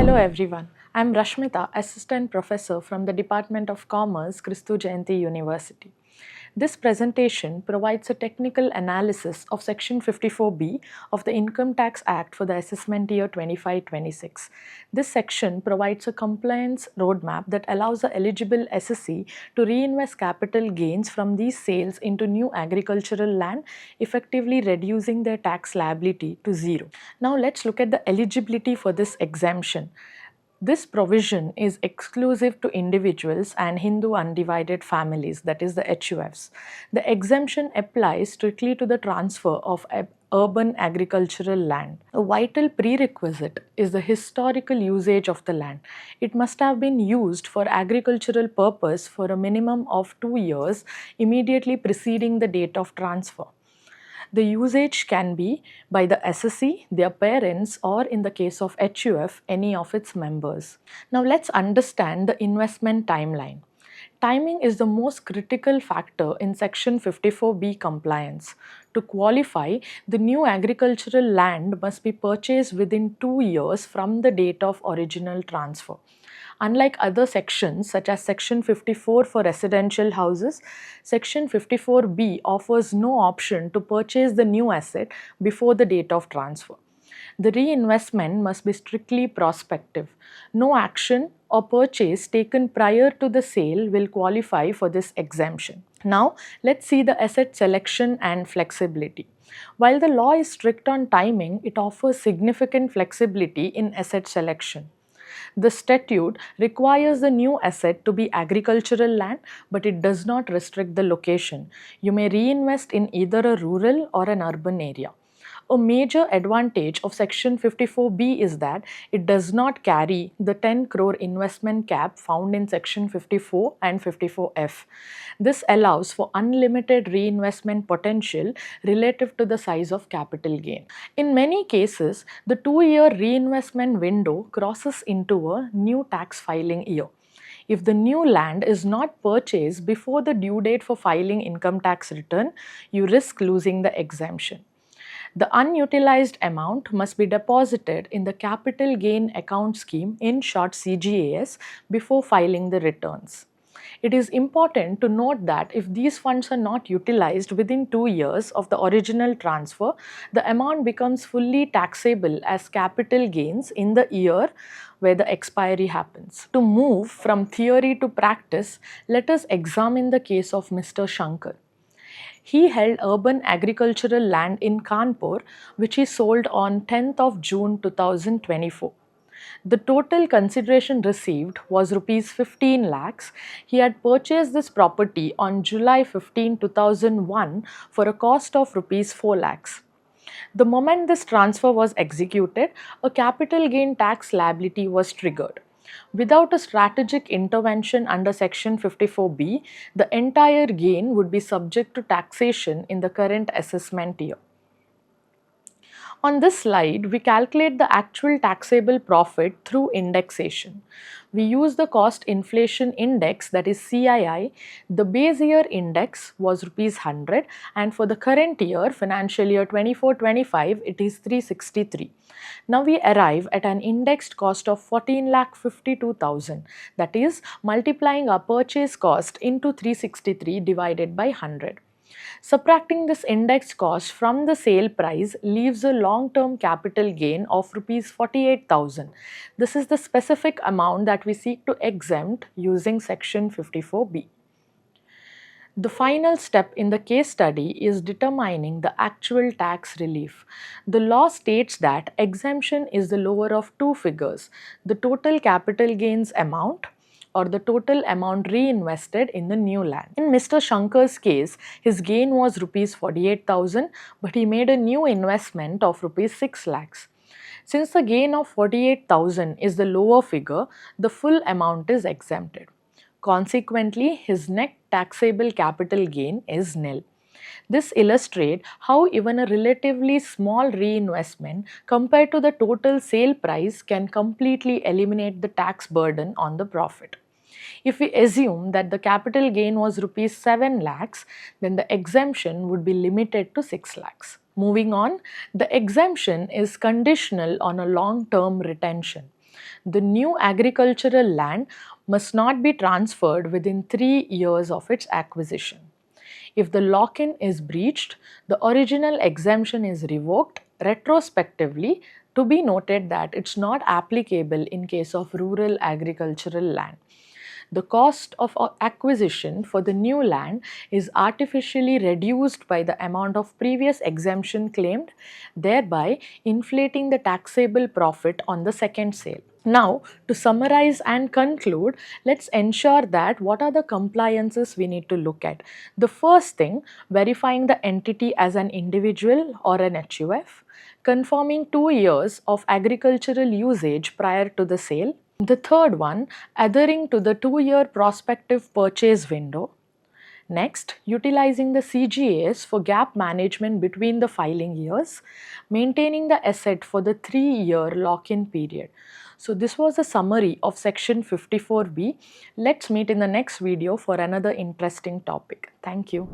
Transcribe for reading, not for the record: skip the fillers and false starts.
Hello everyone, I am Rashmitha, Assistant Professor from the Department of Commerce, Kristu Jayanti University. This presentation provides a technical analysis of Section 54B of the Income Tax Act for the assessment year 25-26. This section provides a compliance roadmap that allows the eligible assessee to reinvest capital gains from these sales into new agricultural land, effectively reducing their tax liability to zero. Now let's look at the eligibility for this exemption. This provision is exclusive to individuals and Hindu undivided families, that is the HUFs. The exemption applies strictly to the transfer of urban agricultural land. A vital prerequisite is the historical usage of the land. It must have been used for agricultural purpose for a minimum of 2 years immediately preceding the date of transfer. The usage can be by the assessee, their parents, or in the case of HUF, any of its members. Now let's understand the investment timeline. Timing is the most critical factor in Section 54B compliance. To qualify, the new agricultural land must be purchased within 2 years from the date of original transfer. Unlike other sections such as Section 54 for residential houses, Section 54B offers no option to purchase the new asset before the date of transfer. The reinvestment must be strictly prospective. No action or purchase taken prior to the sale will qualify for this exemption. Now, let's see the asset selection and flexibility. While the law is strict on timing, it offers significant flexibility in asset selection. The statute requires the new asset to be agricultural land, but it does not restrict the location. You may reinvest in either a rural or an urban area. A major advantage of Section 54B is that it does not carry the 10 crore investment cap found in Section 54 and 54F. This allows for unlimited reinvestment potential relative to the size of capital gain. In many cases, the 2-year reinvestment window crosses into a new tax filing year. If the new land is not purchased before the due date for filing income tax return, you risk losing the exemption. The unutilized amount must be deposited in the capital gain account scheme, in short CGAS, before filing the returns. It is important to note that if these funds are not utilized within 2 years of the original transfer, the amount becomes fully taxable as capital gains in the year where the expiry happens. To move from theory to practice, let us examine the case of Mr. Shankar. He held urban agricultural land in Kanpur, which he sold on 10th of June 2024. The total consideration received was rupees 15 lakhs. He had purchased this property on July 15, 2001 for a cost of rupees 4 lakhs. The moment this transfer was executed, a capital gain tax liability was triggered. Without a strategic intervention under Section 54B, the entire gain would be subject to taxation in the current assessment year. On this slide, we calculate the actual taxable profit through indexation. We use the cost inflation index, that is CII. The base year index was rupees 100, and for the current year, financial year 24-25, it is 363. Now we arrive at an indexed cost of 14,52,000, that is multiplying our purchase cost into 363 divided by 100. Subtracting this index cost from the sale price leaves a long-term capital gain of rupees 48,000. This is the specific amount that we seek to exempt using Section 54B. The final step in the case study is determining the actual tax relief. The law states that exemption is the lower of two figures, the total capital gains amount or the total amount reinvested in the new land. In Mr. Shankar's case, his gain was rupees 48,000, but he made a new investment of rupees 6 lakhs. Since the gain of 48,000 is the lower figure, the full amount is exempted. Consequently, his net taxable capital gain is nil. This illustrates how even a relatively small reinvestment compared to the total sale price can completely eliminate the tax burden on the profit. If we assume that the capital gain was rupees 7 lakhs, then the exemption would be limited to 6 lakhs. Moving on, the exemption is conditional on a long-term retention. The new agricultural land must not be transferred within 3 years of its acquisition. If the lock-in is breached, the original exemption is revoked retrospectively, to be noted that it's not applicable in case of rural agricultural land. The cost of acquisition for the new land is artificially reduced by the amount of previous exemption claimed, thereby inflating the taxable profit on the second sale. Now, to summarize and conclude, let's ensure that what are the compliances we need to look at. The first thing, verifying the entity as an individual or an HUF, confirming 2 years of agricultural usage prior to the sale. The third one, adhering to the 2-year prospective purchase window. Next, utilizing the CGAs for gap management between the filing years, maintaining the asset for the 3-year lock-in period. So this was a summary of section 54B. Let's meet in the next video for another interesting topic. Thank you.